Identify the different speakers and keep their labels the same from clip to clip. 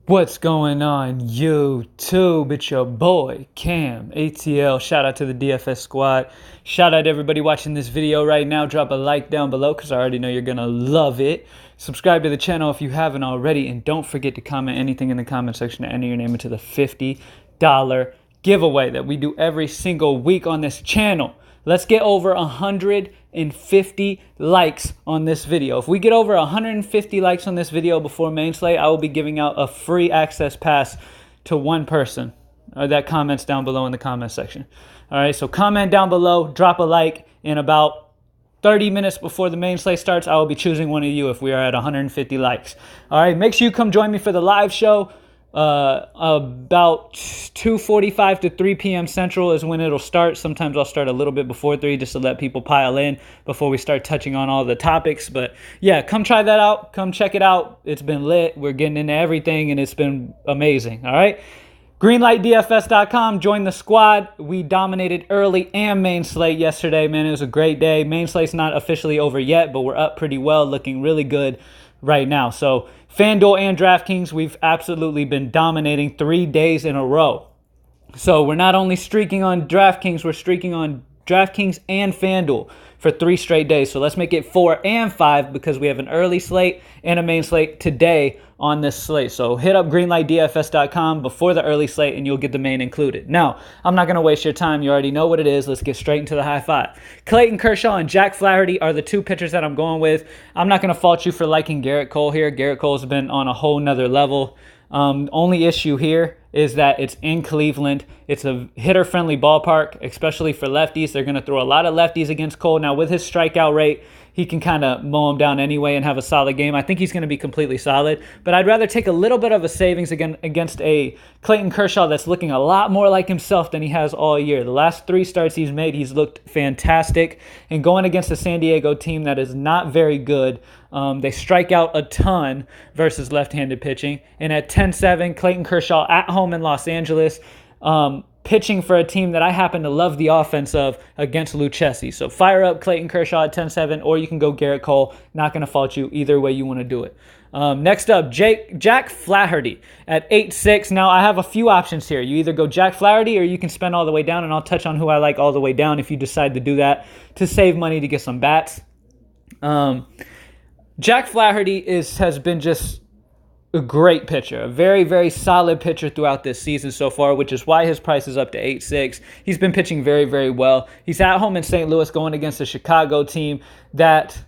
Speaker 1: What's going on, YouTube? It's your boy, camATL. Shout out to the DFS squad. Shout out to everybody watching this video right now. Drop a like down below because I already know you're going to love it. Subscribe to the channel if you haven't already. And don't forget to comment anything in the comment section to enter your name into the $50 giveaway that we do every single week on this channel. Let's get over 150 likes on this video. If we get over 150 likes on this video before main slate, I will be giving out a free access pass to one person that comments down below in the comment section. All right, so comment down below, drop a like. In about 30 minutes before the main slate starts, I will be choosing one of you if we are at 150 likes. All right, make sure you come join me for the live show. About 2:45 to 3 p.m. Central is when it'll start. Sometimes I'll start a little bit before 3 just to let people pile in before we start touching on all the topics. But yeah, come try that out. Come check it out. It's been lit. We're getting into everything and it's been amazing. All right. Greenlightdfs.com. Join the squad. We dominated early and main slate yesterday, man. It was a great day. Main slate's not officially over yet, but we're up pretty well, looking really good right now. So FanDuel and DraftKings, we've absolutely been dominating 3 days in a row. So we're not only streaking on DraftKings, we're streaking on DraftKings and FanDuel for 3 straight days. So let's make it 4 and 5 because we have an early slate and a main slate today on this slate. So hit up greenlightdfs.com before the early slate and you'll get the main included. Now, I'm not going to waste your time. You already know what it is. Let's get straight into the high five. Clayton Kershaw and Jack Flaherty are the 2 pitchers that I'm going with. I'm not going to fault you for liking Garrett Cole here. Garrett Cole's been on a whole nother level. Only issue here is that it's in Cleveland. It's a hitter-friendly ballpark, especially for lefties. They're going to throw a lot of lefties against Cole. Now, with his strikeout rate, he can kind of mow him down anyway and have a solid game. I think he's going to be completely solid. But I'd rather take a little bit of a savings against a Clayton Kershaw that's looking a lot more like himself than he has all year. The last 3 starts he's made, he's looked fantastic. And going against a San Diego team that is not very good, they strike out a ton versus left-handed pitching. And at 10-7, Clayton Kershaw at home in Los Angeles, pitching for a team that I happen to love the offense of against Lucchesi. So fire up Clayton Kershaw at 10-7, or you can go Garrett Cole. Not going to fault you either way you want to do it. Next up, Jack Flaherty at 8-6. Now, I have a few options here. You either go Jack Flaherty or you can spend all the way down, and I'll touch on who I like all the way down if you decide to do that to save money to get some bats. Jack Flaherty has been just a great pitcher, a very, very solid pitcher throughout this season so far, which is why his price is up to 8-6. He's been pitching very, very well. He's at home in St. Louis going against a Chicago team that,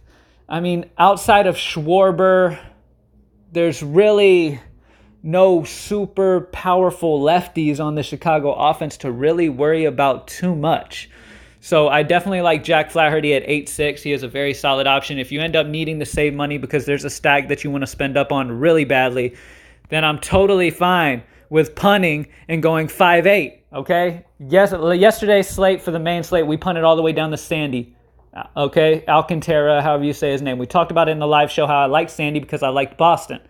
Speaker 1: I mean, outside of Schwarber, there's really no super powerful lefties on the Chicago offense to really worry about too much. So I definitely like Jack Flaherty at 8-6. He is a very solid option. If you end up needing to save money because there's a stack that you want to spend up on really badly, then I'm totally fine with punting and going 5-8, okay? Yesterday's slate for the main slate, we punted all the way down to Sandy, okay? Alcantara, however you say his name. We talked about it in the live show how I liked Sandy because I liked Boston,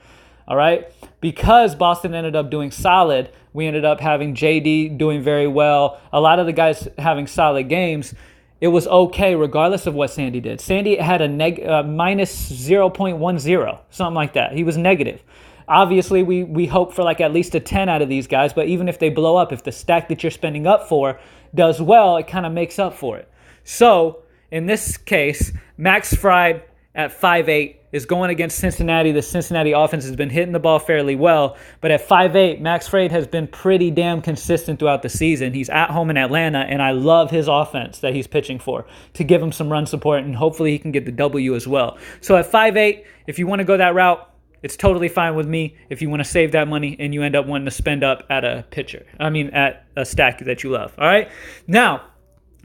Speaker 1: all right? Because Boston ended up doing solid, we ended up having JD doing very well. A lot of the guys having solid games. It was okay regardless of what Sandy did. Sandy had a minus 0.10, something like that. He was negative. Obviously, we hope for like at least a 10 out of these guys, but even if they blow up, if the stack that you're spending up for does well, it kind of makes up for it. So in this case, Max Fried at 5-8 is going against Cincinnati. The Cincinnati offense has been hitting the ball fairly well, but at 5-8, Max Fried has been pretty damn consistent throughout the season. He's at home in Atlanta, and I love his offense that he's pitching for to give him some run support, and hopefully he can get the W as well. So at 5-8, if you want to go that route, it's totally fine with me if you want to save that money and you end up wanting to spend up at a at a stack that you love. All right? Now,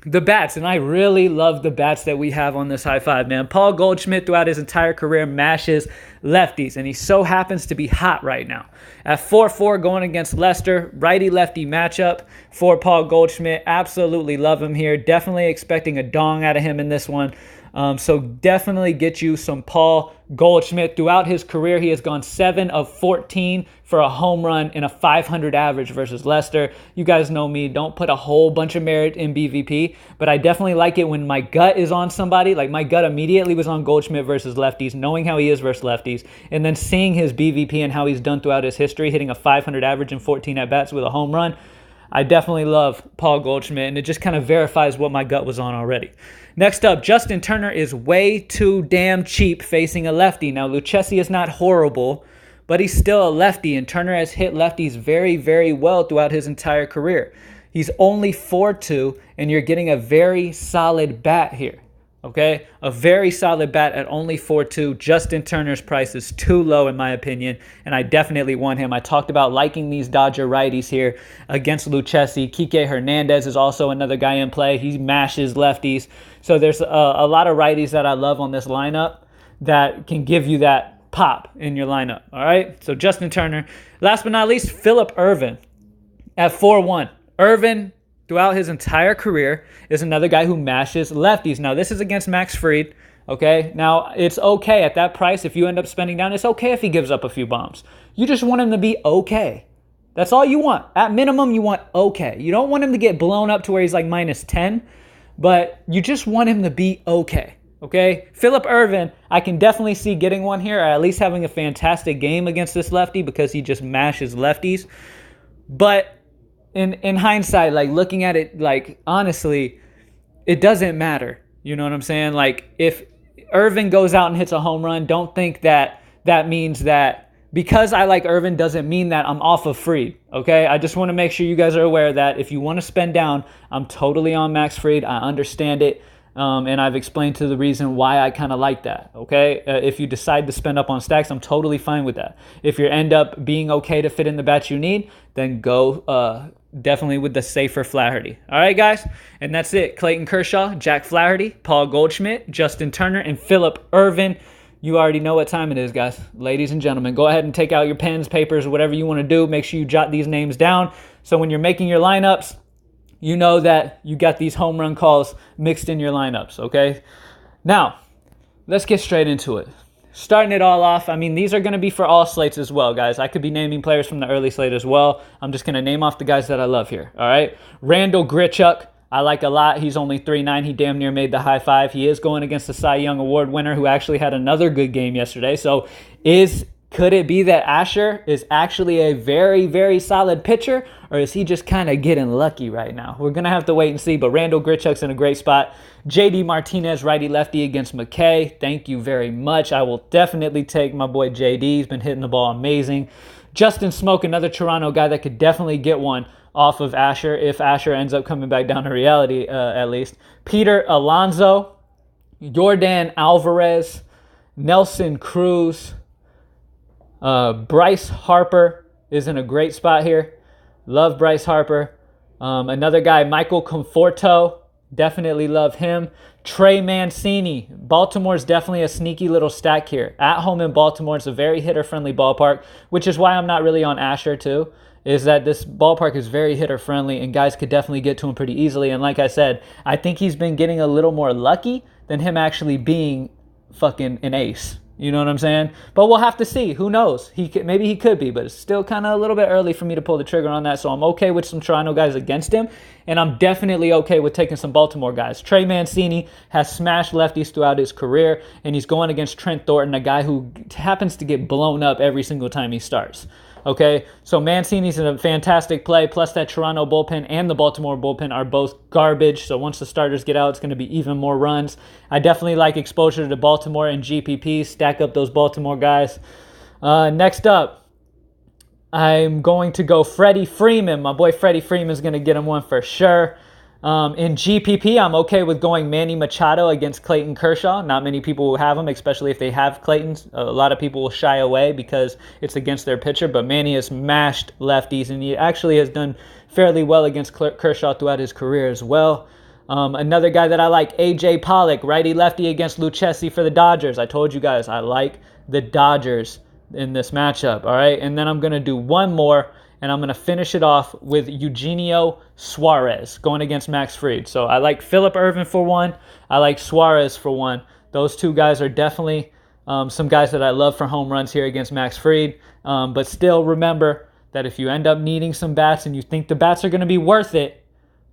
Speaker 1: the bats, and I really love the bats that we have on this high five, man. Paul Goldschmidt throughout his entire career mashes lefties, and he so happens to be hot right now. At 4-4 going against Leicester, righty-lefty matchup for Paul Goldschmidt. Absolutely love him here. Definitely expecting a dong out of him in this one. So definitely get you some Paul Goldschmidt. Throughout his career, he has gone 7 of 14 for a home run and a 500 average versus Leicester. You guys know me, don't put a whole bunch of merit in BVP, but I definitely like it when my gut is on somebody. Like my gut immediately was on Goldschmidt versus lefties, knowing how he is versus lefties, and then seeing his BVP and how he's done throughout his history, hitting a 500 average and 14 at-bats with a home run. I definitely love Paul Goldschmidt, and it just kind of verifies what my gut was on already. Next up, Justin Turner is way too damn cheap facing a lefty. Now, Lucchesi is not horrible, but he's still a lefty, and Turner has hit lefties very, very well throughout his entire career. He's only 4.2, and you're getting a very solid bat here. Okay, a very solid bat at only 4.2. Justin Turner's price is too low in my opinion, and I definitely want him. I talked about liking these Dodger righties here against Lucchesi. Kike Hernandez is also another guy in play. He mashes lefties. So there's a lot of righties that I love on this lineup that can give you that pop in your lineup. All right, so Justin Turner. Last but not least, Phillip Ervin at 4.1. Ervin, throughout his entire career, is another guy who mashes lefties. Now, this is against Max Fried, okay? Now, it's okay at that price. If you end up spending down, it's okay if he gives up a few bombs. You just want him to be okay. That's all you want. At minimum, you want okay. You don't want him to get blown up to where he's like -10, but you just want him to be okay, okay? Phillip Ervin, I can definitely see getting one here, or at least having a fantastic game against this lefty because he just mashes lefties. But in hindsight, like looking at it, like honestly, it doesn't matter. You know what I'm saying? Like if Ervin goes out and hits a home run, don't think that that means that because I like Ervin doesn't mean that I'm off of Fried. Okay, I just want to make sure you guys are aware that if you want to spend down, I'm totally on Max Fried. I understand it. And I've explained to the reason why I kind of like that, okay? If you decide to spend up on stacks, I'm totally fine with that. If you end up being okay to fit in the bats you need, then go definitely with the safer Flaherty. All right, guys? And that's it. Clayton Kershaw, Jack Flaherty, Paul Goldschmidt, Justin Turner, and Phillip Ervin. You already know what time it is, guys. Ladies and gentlemen, go ahead and take out your pens, papers, whatever you want to do. Make sure you jot these names down so when you're making your lineups, you know that you got these home run calls mixed in your lineups, okay? Now, let's get straight into it. Starting it all off, I mean, these are going to be for all slates as well, guys. I could be naming players from the early slate as well. I'm just going to name off the guys that I love here, all right? Randall Grichuk, I like a lot. He's only 3.9. He damn near made the high five. He is going against the Cy Young Award winner who actually had another good game yesterday. So could it be that Asher is actually a very, very solid pitcher, or is he just kind of getting lucky right now? We're going to have to wait and see, but Randall Grichuk's in a great spot. JD Martinez, righty-lefty against McKay. Thank you very much. I will definitely take my boy JD. He's been hitting the ball amazing. Justin Smoke, another Toronto guy that could definitely get one off of Asher if Asher ends up coming back down to reality at least. Peter Alonso, Yordan Alvarez, Nelson Cruz, Bryce Harper is in a great spot here. Love Bryce Harper. Another guy, Michael Conforto. Definitely love him. Trey Mancini. Baltimore's definitely a sneaky little stack here. At home in Baltimore, it's a very hitter-friendly ballpark, which is why I'm not really on Asher too, is that this ballpark is very hitter-friendly and guys could definitely get to him pretty easily. And like I said, I think he's been getting a little more lucky than him actually being fucking an ace. You know what I'm saying? But we'll have to see. Who knows? Maybe he could be, but it's still kind of a little bit early for me to pull the trigger on that. So I'm okay with some Toronto guys against him, and I'm definitely okay with taking some Baltimore guys. Trey Mancini has smashed lefties throughout his career, and he's going against Trent Thornton, a guy who happens to get blown up every single time he starts. Okay, so Mancini's in a fantastic play, plus that Toronto bullpen and the Baltimore bullpen are both garbage. So once the starters get out, it's going to be even more runs. I definitely like exposure to Baltimore and GPP. Stack up those Baltimore guys. Next up, I'm going to go Freddie Freeman. My boy Freddie Freeman is going to get him one for sure. In GPP, I'm okay with going Manny Machado against Clayton Kershaw. Not many people will have him, especially if they have Clayton's. A lot of people will shy away because it's against their pitcher, but Manny has mashed lefties, and he actually has done fairly well against Kershaw throughout his career as well. Another guy that I like, A.J. Pollock, righty-lefty against Lucchesi for the Dodgers. I told you guys I like the Dodgers in this matchup, all right? And then I'm going to do one more, and I'm going to finish it off with Eugenio Suarez going against Max Fried. So I like Phillip Ervin for one. I like Suarez for one. Those two guys are definitely some guys that I love for home runs here against Max Fried. But still remember that if you end up needing some bats and you think the bats are going to be worth it,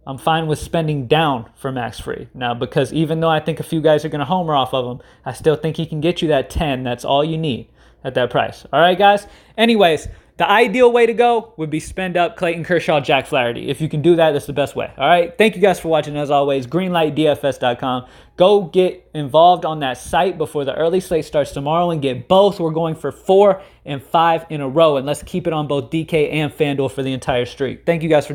Speaker 1: I'm fine with spending down for Max Fried. Now, because even though I think a few guys are going to homer off of him, I still think he can get you that 10. That's all you need at that price. All right, guys? Anyways, the ideal way to go would be spend up Clayton Kershaw, Jack Flaherty. If you can do that, that's the best way. All right? Thank you guys for watching. As always, greenlightdfs.com. Go get involved on that site before the early slate starts tomorrow and get both. We're going for 4 and 5 in a row, and let's keep it on both DK and FanDuel for the entire streak. Thank you guys for joining.